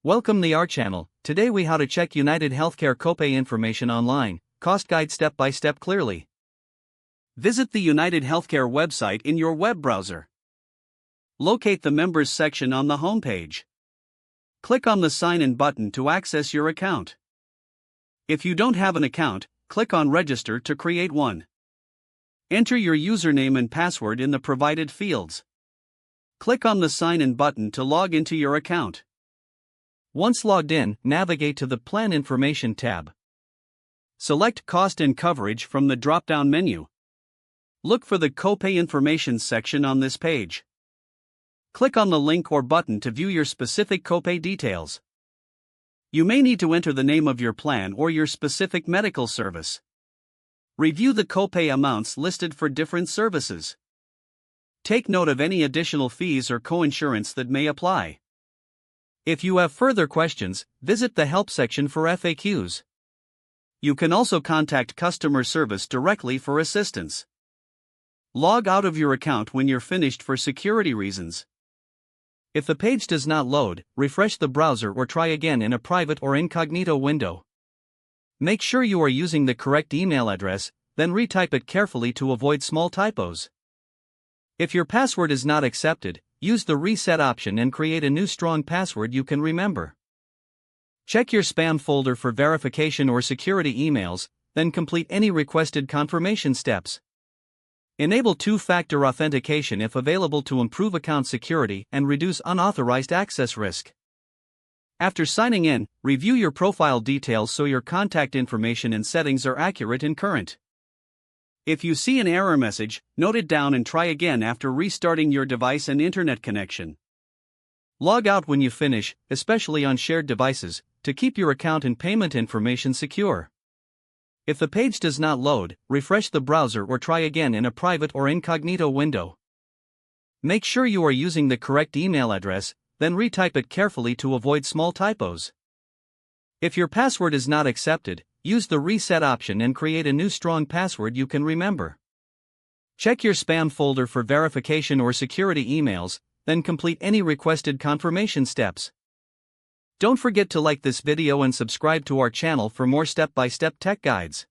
Welcome to our channel. Today we how to check UnitedHealthcare copay information online, cost guide step by step clearly. Visit the UnitedHealthcare website in your web browser. Locate the members section on the homepage. Click on the sign in button to access your account. If you don't have an account, click on register to create one. Enter your username and password in the provided fields. Click on the sign in button to log into your account. Once logged in, navigate to the Plan Information tab. Select Cost and Coverage from the drop-down menu. Look for the Copay Information section on this page. Click on the link or button to view your specific copay details. You may need to enter the name of your plan or your specific medical service. Review the copay amounts listed for different services. Take note of any additional fees or coinsurance that may apply. If you have further questions, visit the Help section for FAQs. You can also contact customer service directly for assistance. Log out of your account when you're finished for security reasons. If the page does not load, refresh the browser or try again in a private or incognito window. Make sure you are using the correct email address, then retype it carefully to avoid small typos. If your password is not accepted, use the reset option and create a new strong password you can remember. Check your spam folder for verification or security emails, then complete any requested confirmation steps. Enable two-factor authentication if available to improve account security and reduce unauthorized access risk. After signing in, review your profile details so your contact information and settings are accurate and current. If you see an error message, note it down and try again after restarting your device and internet connection. Log out when you finish, especially on shared devices, to keep your account and payment information secure. If the page does not load, refresh the browser or try again in a private or incognito window. Make sure you are using the correct email address, then retype it carefully to avoid small typos. If your password is not accepted, use the reset option and create a new strong password you can remember. Check your spam folder for verification or security emails, then complete any requested confirmation steps. Don't forget to like this video and subscribe to our channel for more step-by-step tech guides.